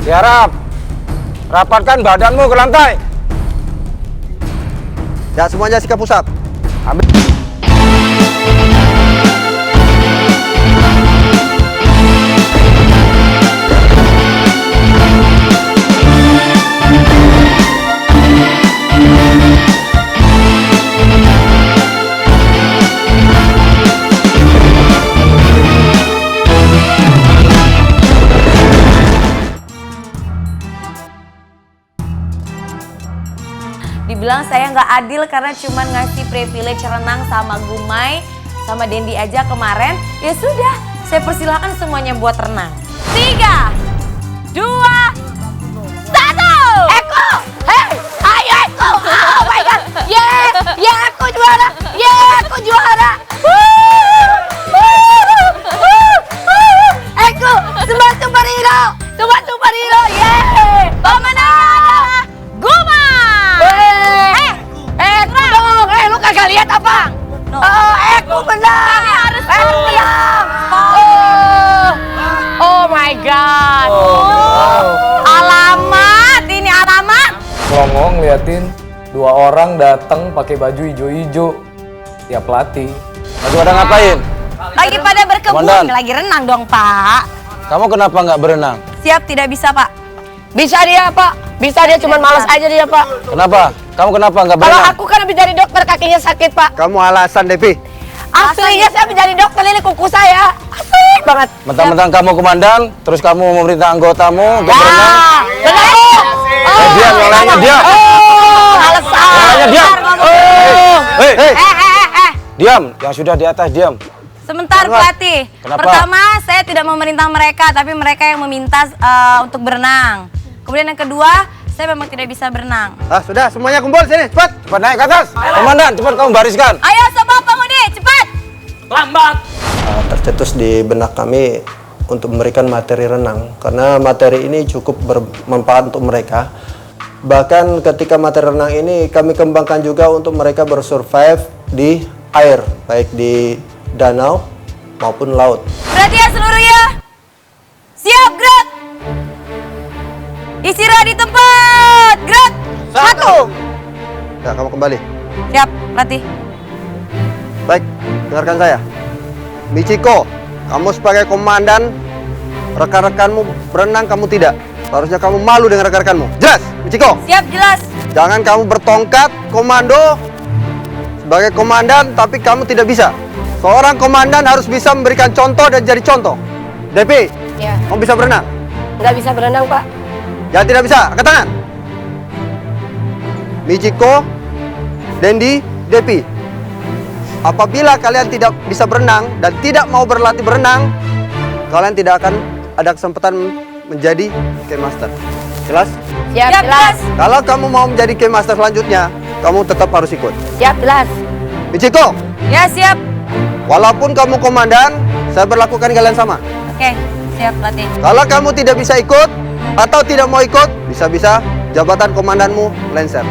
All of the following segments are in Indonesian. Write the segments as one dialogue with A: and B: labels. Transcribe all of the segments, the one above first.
A: Tiarap, rapatkan badanmu ke lantai.
B: Ya, semuanya sikap pusat.
A: Ambil.
C: Dibilang saya nggak adil karena cuma ngasih privilege renang sama Gumay sama Dendi aja kemarin. Ya sudah, saya persilahkan semuanya buat renang. 3, 2, 1.
D: Eko! Hei! Ayo Eko! Oh my god! Yeah, aku juara! Aku juara! Eko! Semua superhero! Semua superhero! Yeah! Pemenangnya Gumay! Eko dong! Lu kagak lihat apa? Eko menang! Eko menang! Oh my god! Alamat! Ini alamat!
A: Ngomong liatin 2 orang datang pakai baju hijau-hijau. Ya pelatih. Lagi pada ngapain?
C: Lagi pada berkebun,
A: Komandan.
C: lagi renang dong Pak.
A: Kamu kenapa nggak berenang?
C: Siap, tidak bisa Pak.
D: Bisa dia pak, bisa dia cuman malas aja dia pak.
A: Kenapa? Kamu kenapa nggak
D: Kalau
A: berenang?
D: aku kan habis dari dokter kakinya sakit pak.
B: Kamu alasan, Devi.
D: Aslinya saya habis dari dokter ini kuku saya. Asli banget.
A: Mentang-mentang kamu komandan, terus kamu memerintah anggotamu untuk berenang.
D: Benar.
A: Diam, yang lainnya diam.
D: Alasan.
A: Yang lainnya diam. Hei, diam. Yang sudah di atas diam.
C: Sebentar pelatih.
A: Kenapa?
C: Pertama, saya tidak memerintah mereka, tapi mereka yang meminta untuk berenang. Kemudian yang kedua, saya memang tidak bisa berenang.
B: Sudah, semuanya kumpul sini, cepat.
A: Cepat naik ke atas. Komandan, cepat kamu bariskan.
C: Ayo semua penghuni, cepat!
B: Tercetus di benak kami untuk memberikan materi renang karena materi ini cukup bermanfaat untuk mereka. Bahkan ketika materi renang ini kami kembangkan juga untuk mereka bersurvive di air, baik di danau maupun laut.
C: Perhatian seluruhnya. Siap, gerak! Istirahat di tempat, gerak!
B: 1. Ya, kamu kembali.
C: Siap, pelatih.
B: Baik, dengarkan saya. Michiko, kamu sebagai komandan, rekan-rekanmu berenang, kamu tidak. Seharusnya kamu malu dengan rekan-rekanmu. Jelas, Michiko?
C: Siap, jelas.
B: Jangan kamu bertongkat komando sebagai komandan, tapi kamu tidak bisa. Seorang komandan harus bisa memberikan contoh dan jadi contoh. Devi,
D: Ya,
B: kamu bisa berenang?
D: nggak bisa berenang pak.
B: Yang tidak bisa, angkat tangan. Michiko, Dendi, Devi. Apabila kalian tidak bisa berenang dan tidak mau berlatih berenang, kalian tidak akan ada kesempatan menjadi Game Master. Jelas?
D: Siap, jelas.
B: Kalau kamu mau menjadi Game Master selanjutnya, kamu tetap harus ikut.
D: Siap, jelas.
B: Michiko,
C: Ya, siap.
B: walaupun kamu komandan, saya berlakukan kalian sama.
C: Oke, siap, pelatih.
B: Kalau kamu tidak bisa ikut atau tidak mau ikut, bisa-bisa jabatan komandanmu lengser.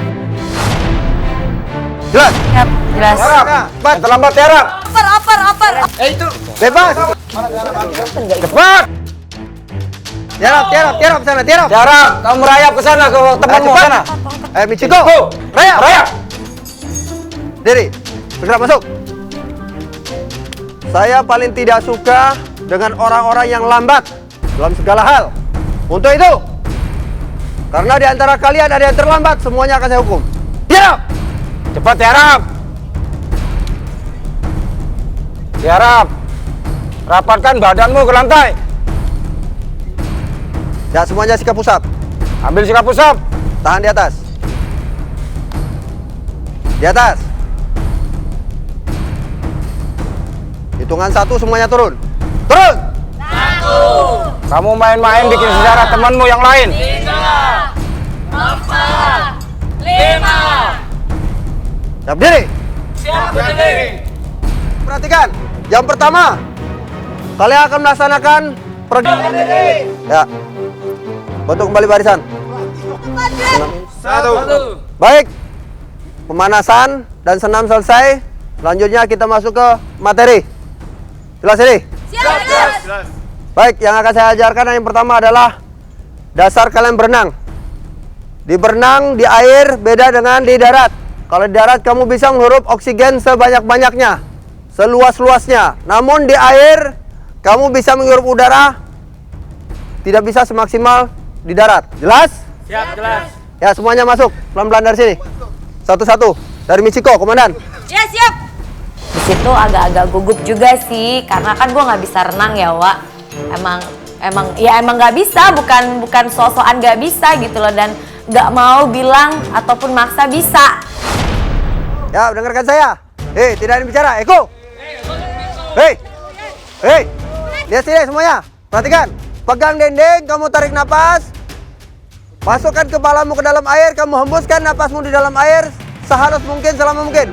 B: Jelas?
C: Siap, jelas.
B: Cepat.
A: Terlambat, Tiarap.
C: Oper.
B: Bebas.
A: Cepat.
B: Tiarap sana, tiarap.
A: Tiarap, kamu merayap ke sana ke temanmu
B: cepat.
A: sana.
B: Michiko,
A: Rayap. Rayap.
B: diri, segera masuk. Saya paling tidak suka dengan orang-orang yang lambat dalam segala hal. Untuk itu, karena di antara kalian ada yang terlambat, semuanya akan saya hukum. Tiarap.
A: Cepat, Tiarap. Tiarap, rapatkan badanmu ke lantai.
B: Ya, semuanya sikap pusat.
A: Ambil sikap pusat.
B: Tahan di atas. Di atas. Hitungan 1 semuanya turun. Turun.
A: Kamu main-main bikin sejarah temanmu yang lain.
C: 5.
B: Siap berdiri. Perhatikan. Yang pertama, kalian akan melaksanakan Ya. Bentuk kembali barisan.
A: 1.
B: Baik. Pemanasan dan senam selesai. Selanjutnya kita masuk ke materi. Jelas ini?
C: Siap, jelas.
B: Baik, yang akan saya ajarkan yang pertama adalah dasar kalian berenang. Di berenang, di air beda dengan di darat. Kalau di darat kamu bisa menghirup oksigen sebanyak-banyaknya, seluas-luasnya. Namun di air, kamu bisa menghirup udara tidak bisa semaksimal di darat. Jelas?
A: Siap, jelas.
B: Ya, semuanya masuk. Pelan-pelan dari sini. Satu-satu. Dari Michiko, komandan.
C: Ya siap. Di situ agak-agak gugup juga sih, karena kan gue nggak bisa renang ya, Wak. Emang nggak bisa, bukan sosokan nggak bisa gitu loh, dan nggak mau bilang ataupun maksa bisa.
B: Ya, dengarkan saya. Tidak ada bicara. Eko. Hei. Lihat sini semuanya. Perhatikan. Pegang dinding, kamu tarik napas. Masukkan kepalamu ke dalam air, kamu hembuskan napasmu di dalam air sehalus mungkin, selama mungkin.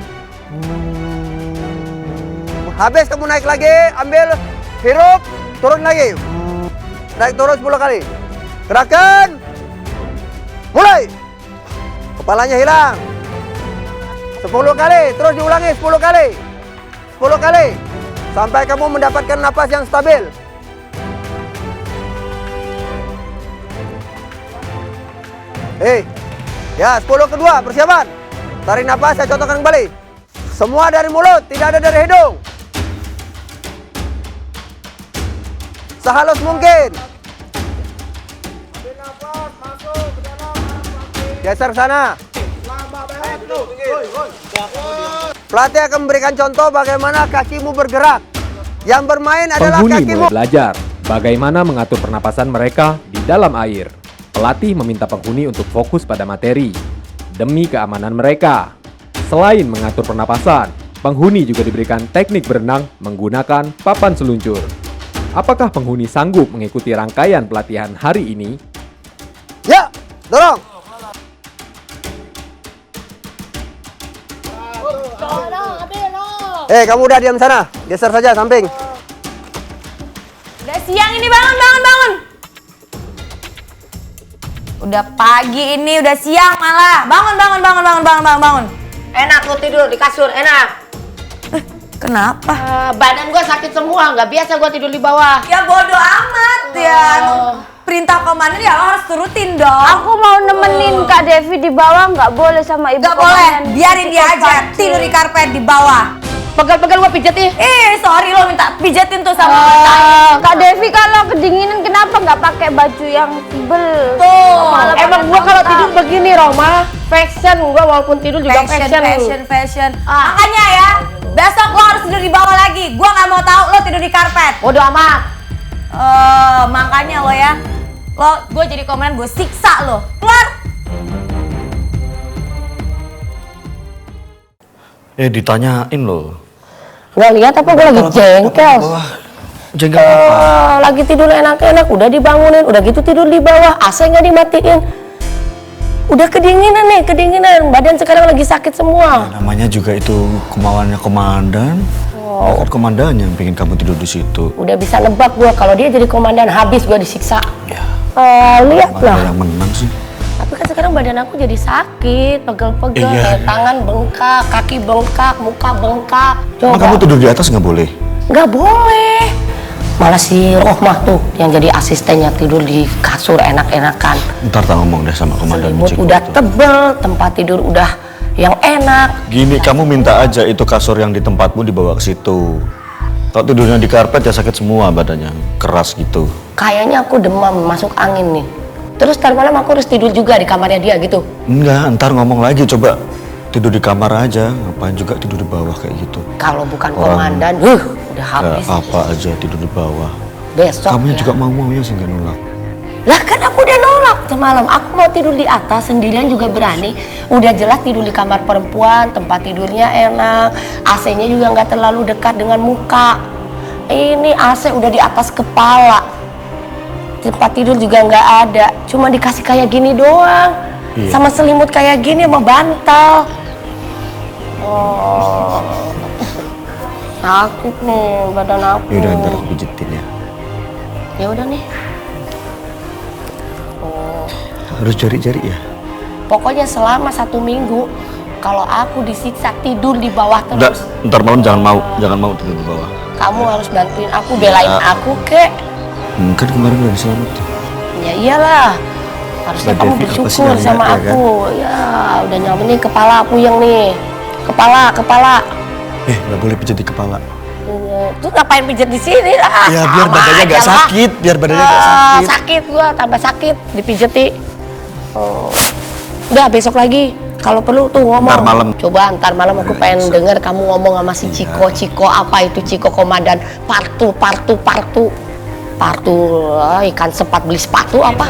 B: Habis kamu naik lagi, ambil, hirup, turun lagi. Naik turun 10 kali. Gerakan. Mulai. Kepalanya hilang. 10 kali, terus diulangi 10 kali. 10 kali. Sampai kamu mendapatkan napas yang stabil. Ya, 10 kedua, persiapan. Tarik napas, saya contohkan kembali. Semua dari mulut, tidak ada dari hidung. Sehalus mungkin. Geser ke sana. Pelatih akan memberikan contoh bagaimana kakimu bergerak. Yang bermain adalah
E: Penghuni
B: kakimu.
E: mulai belajar bagaimana mengatur pernapasan mereka di dalam air. Pelatih meminta penghuni untuk fokus pada materi demi keamanan mereka. Selain mengatur pernapasan, penghuni juga diberikan teknik berenang menggunakan papan seluncur. Apakah penghuni sanggup mengikuti rangkaian pelatihan hari ini?
B: Ya, dorong. Kamu udah diam sana. Geser saja samping.
C: Udah siang ini, bangun. Udah pagi ini, udah siang malah. Bangun.
D: Enak lu tidur di kasur, enak.
C: Kenapa?
D: Badan gua sakit semua, nggak biasa gua tidur di bawah.
C: Ya bodo amat ya. Perintah komandan ya lo harus turutin dong.
F: Aku mau nemenin Kak Devi di bawah, nggak boleh sama ibu
C: Gak boleh,
F: komandan.
C: biarin dia aja tidur di karpet di bawah.
D: Pegal-pegal gua pijet nih.
C: Sorry lo minta pijetin tuh sama
F: Kak Devi kalau kedinginan kenapa nggak pakai baju yang tebel?
C: Tuh.
F: Malah
D: Emang gua kalau tidur begini, Roma, fashion gua walaupun tidur juga
C: fashion. Makanya ya, besok lo harus tidur di bawah lagi. Gua nggak mau tahu lo tidur di karpet.
D: Bodoh amat.
C: Makanya lo ya, gue jadi komandan, gue siksa lo. Keluar.
G: Ditanyain loh.
F: Nggak lihat apa gue lagi jengkel?
G: Jengkel apa?
F: Lagi tidur enak-enak, udah dibangunin, udah gitu tidur di bawah, AC nggak dimatiin. Udah kedinginan, badan sekarang lagi sakit semua.
G: Namanya juga itu kemauannya komandan. Kan komandannya yang pengen kamu tidur di situ.
F: Udah bisa nebak gue, kalau dia jadi komandan habis gue disiksa.
G: Ya.
F: Lihatlah.
G: Yang menang sih.
F: Tapi kan sekarang badan aku jadi sakit, pegel-pegel,
G: Iya.
F: kayak tangan bengkak, kaki bengkak, muka bengkak.
G: Emang kamu tidur di atas nggak boleh?
F: Nggak boleh. Malah si Rohmah tuh yang jadi asistennya tidur di kasur enak-enakan.
G: Ntar tak ngomong deh sama komandan
F: Selimut
G: Michiko
F: udah
G: itu.
F: tebel, tempat tidur udah yang enak.
G: Gini, kamu minta aja itu kasur yang di tempatmu dibawa ke situ. Kalau tidurnya di karpet ya sakit semua badannya, keras gitu.
F: Kayaknya aku demam, masuk angin nih. Terus ntar malam aku harus tidur juga di kamarnya dia gitu.
G: Enggak, ntar ngomong lagi, coba tidur di kamar aja. Ngapain juga tidur di bawah kayak gitu?
F: Kalau bukan
G: Orang-
F: komandan, udah habis.
G: Apa aja tidur di bawah.
F: Besok
G: Kamunya
F: ya.
G: juga mau-maunya sih nggak nolak.
F: Lah kan aku udah nolak semalam. Aku mau tidur di atas sendirian juga berani. Udah jelas tidur di kamar perempuan, tempat tidurnya enak, AC-nya juga nggak terlalu dekat dengan muka. Ini AC udah di atas kepala. Tempat tidur juga nggak ada, cuma dikasih kayak gini doang.
G: Iya.
F: Sama selimut kayak gini sama bantal. Sakit nih badan aku.
G: Yaudah ntar aku pijetin ya.
F: Ya udah nih.
G: Harus jari-jari ya?
F: Pokoknya selama 1 minggu, kalau aku disiksa tidur di bawah
G: Enggak,
F: terus,
G: ntar malam jangan mau tidur di bawah.
F: kamu harus bantuin aku, belain
G: Ya.
F: aku, kek.
G: Kan kemarin udah diselamat tuh.
F: Ya iyalah, Harusnya
G: Mbak
F: kamu
G: Devi, apa sih
F: bersyukur
G: yang
F: sama
G: lihat, ya kan?
F: aku. Ya, udah nyampe nih kepala puyeng nih. Kepala.
G: Nggak boleh pijat di kepala.
F: Terus ngapain pijat di sini?
G: Ya biar badannya nggak sakit,
F: Sakit gua, tambah sakit dipijeti. Oh. Udah besok lagi. Kalau perlu tuh ngomong.
G: Ntar malam.
F: Coba ntar malam aku pengen denger kamu ngomong sama si Ciko apa itu Ciko komandan partu. Ikan sepat beli sepatu apa?